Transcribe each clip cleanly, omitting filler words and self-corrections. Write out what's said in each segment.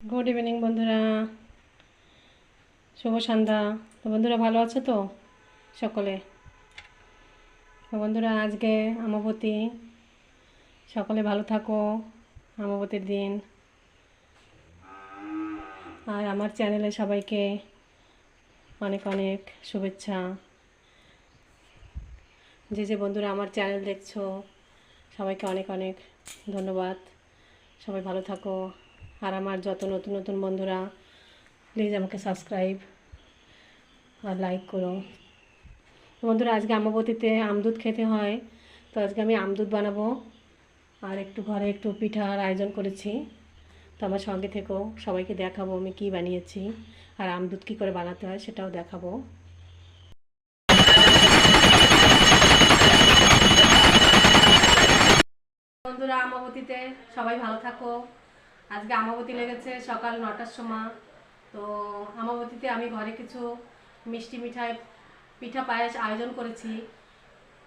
Good evening বন্ধুরা, শুভ সন্ধ্যা। তো বন্ধুরা ভালো আছো তো সকলে? তো বন্ধুরা আজকে অমাবতী, সকলে ভালো থাকো অমাবতীর দিন। আর আমার চ্যানেলে সবাইকে অনেক অনেক শুভেচ্ছা। যে যে বন্ধুরা আমার চ্যানেল দেখছো সবাইকে অনেক অনেক ধন্যবাদ। সবাই ভালো থাকো। আর আমার যত নতুন নতুন বন্ধুরা প্লিজ আমাকে সাবস্ক্রাইব আর লাইক করো। বন্ধুরা আজকে অমাবতীতে আমদুধ খেতে হয়, তো আজকে আমি আমদুধ বানাবো আর একটু ঘরে একটু পিঠার আয়োজন করেছি। তো আমার সঙ্গে থেকেও সবাইকে দেখাবো আমি কি বানিয়েছি আর আমদুধ কী করে বানাতে হয় সেটাও দেখাবো। বন্ধুরা অমাবতীতে সবাই ভালো থাকো। আজকে অমাবতী লেগেছে সকাল 9টার সময়। তো অমাবতীতে আমি ঘরে কিছু মিষ্টি পিঠা পায়েস আয়োজন করেছি।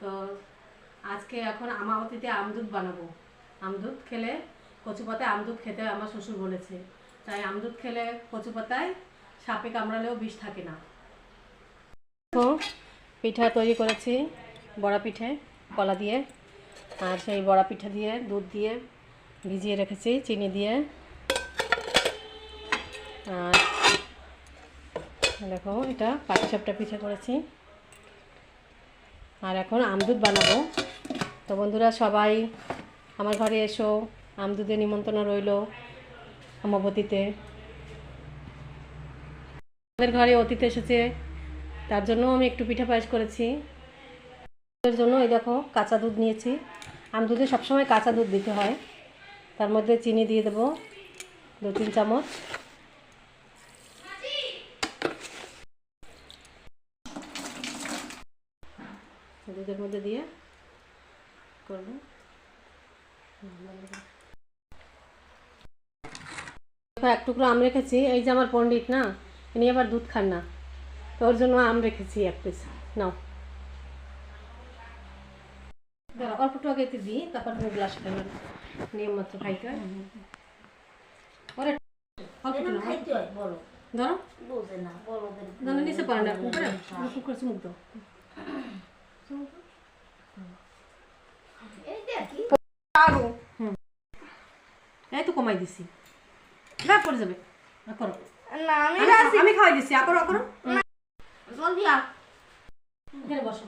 তো আজকে এখন অমাবতীতে আমদুধ বানাবো। আমদুধ খেলে কচু পাতায় আমদুধ খেতে আমার শ্বশুর বলেছে, তাই আমদুধ খেলে কচু পাতায় সাপে কামড়ালেও বিষ থাকে না। তো পিঠা তৈরি করেছি, বড়া পিঠে কলা দিয়ে, আর সেই বড়া পিঠা দিয়ে দুধ দিয়ে ভিজিয়ে রেখেছি চিনি দিয়ে। আর দেখো এটা পাটিসাপটা পিঠে করেছি। আর এখন আমদুধ বানাবো। তো বন্ধুরা সবাই আমার ঘরে এসো, আমদুধের নিমন্ত্রণ রইল অমাবতীতে। আমাদের ঘরে অতিথি এসেছে, তার জন্য আমি একটু পিঠা পায়েস করেছি। এর জন্য এই দেখো কাঁচা দুধ নিয়েছি। আমদুধে সবসময় কাঁচা দুধ দিতে হয়। তার মধ্যে চিনি দিয়ে দেবো 2-3 চামচ। দুধের মধ্যে দিয়ে করবো। এক টুকরো আম রেখেছি, এই যে আমার পণ্ডিত না, ইনি আবার দুধ খান না, তো ওর জন্য আম রেখেছি 1 পিস। নাও অল্পটু আগে দিই, তারপর তুমি গ্লাস খাবে, নিয়ম মতো খাইতে হয়। ওরে অল্পটু না খাইতে হয়, বলো ধরো বোঝে না, বলো জানো নিচে পারে না, উপরে কুকুর চুমুক দাও। এই তো কমাই দিছি, রাগ করে যাবে করো না, আমি খাওয়াই দিছি। করো করো জলদি আ, এখানে বসো,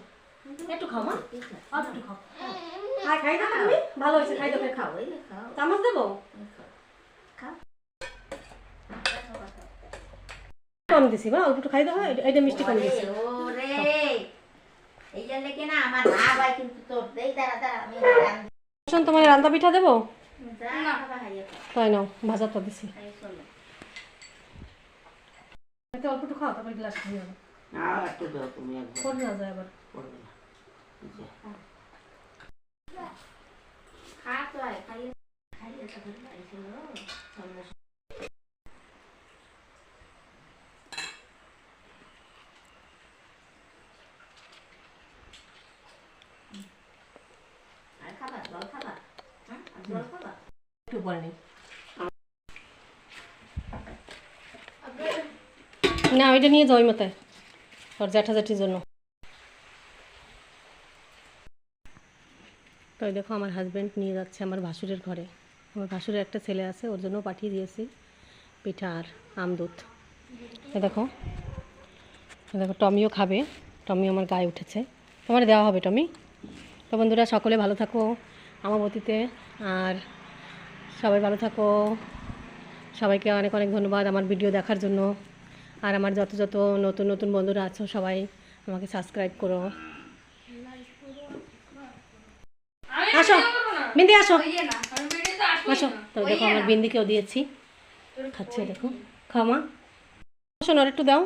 একটু খাও মা, আর একটু খাও। খাই দাও তুমি, ভালো হয়েছে, খাই দাও, খাও। চামচ দেবো, কম দিছি বা অল্প একটু খাই দাও। এটা মিষ্টি কম দিছি। তোমার রান্না পিঠা দেবো, তাই নাও ভাজাটা দিছি। অল্প একটু খাও, তারপর গ্লাস খাই যাবে, পড়ে না যায় আবার। একটু পরে নেই না, ওইটা নিয়ে যাও মাথায় ওর জ্যাঠাজ্যাঠির জন্য। তো দেখো আমার হাজব্যান্ড নিয়ে যাচ্ছে আমার ভাসুরের ঘরে। আমার ভাসুরের একটা ছেলে আছে, ওর জন্য পাঠিয়ে দিয়েছি পিঠা আর আমদুধ। দেখো দেখো টমিও খাবে, টমি আমার গায়ে উঠেছে, তোমার দেওয়া হবে টমি। তো বন্ধুরা সকলে ভালো থাকো অমাবতীতে, আর সবাই ভালো থাকো। সবাইকে অনেক অনেক ধন্যবাদ আমার ভিডিও দেখার জন্য। আর আমার যত যত নতুন নতুন বন্ধুরা আছো সবাই আমাকে সাবস্ক্রাইব করো। আসো বিন্দি, আসো আসো। তো দেখো আমার বিন্দিকেও দিয়েছি, খাচ্ছে দেখো। খাও মা, আসো নর একটু দাও।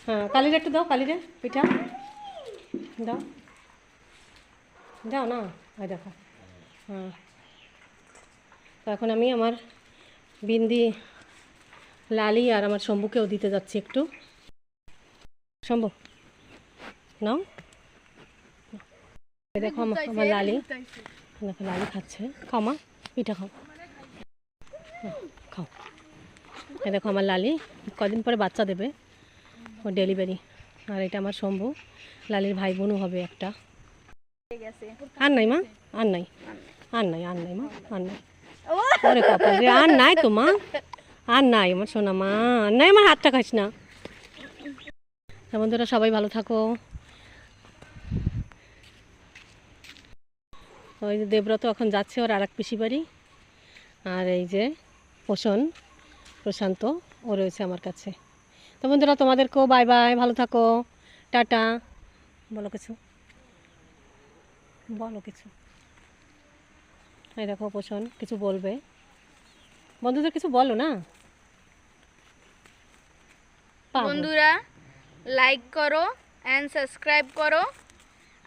হ্যাঁ কালিরে একটু দাও, কালিরে পিঠা দাও, দাও না, ওই দেখো। হ্যাঁ তো এখন আমি আমার বিন্দি লালি আর আমার শম্ভুকেও দিতে যাচ্ছি একটু। শম্ভু নাও, দেখো আমার লালি, দেখো লালি খাচ্ছে। খাও মা পিঠা খাও, খাও। এই দেখো আমার লালি কদিন পরে বাচ্চা দেবে, ও ডেলিভারি। আর এটা আমার শম্ভু, লালির ভাই বোনও হবে একটা। আর নাই মা, আর নাই, আর নাই, আর নাই মা, আর নাই। ওরে কপাল রে, আর নাই তো মা, আর নাই আমার সোনা মা, আর নাই। আমার হাতটা খাইস না। বন্ধুরা সবাই ভালো থাকো। ওই যে দেবব্রত এখন যাচ্ছে ওর আর এক পিসি বাড়ি। আর এই যে প্রশান্ত ও রয়েছে আমার কাছে। তো বন্ধুরা তোমাদেরকেও বাই বাই, ভালো থাকো, টাটা। বলো কিছু, বলো কিছু। এই দেখো পোষণ কিছু বলবে, বন্ধুদের কিছু বলো না। বন্ধুরা লাইক করো এন্ড সাবস্ক্রাইব করো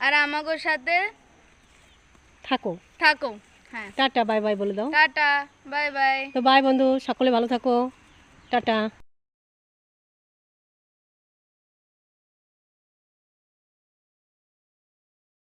আর আমাগোর সাথে থাকো থাকো। হ্যাঁ, টাটা বাই বাই বলে দাও। Tata bye bye. তো বাই বন্ধু, সকলে ভালো থাকো, টাটা।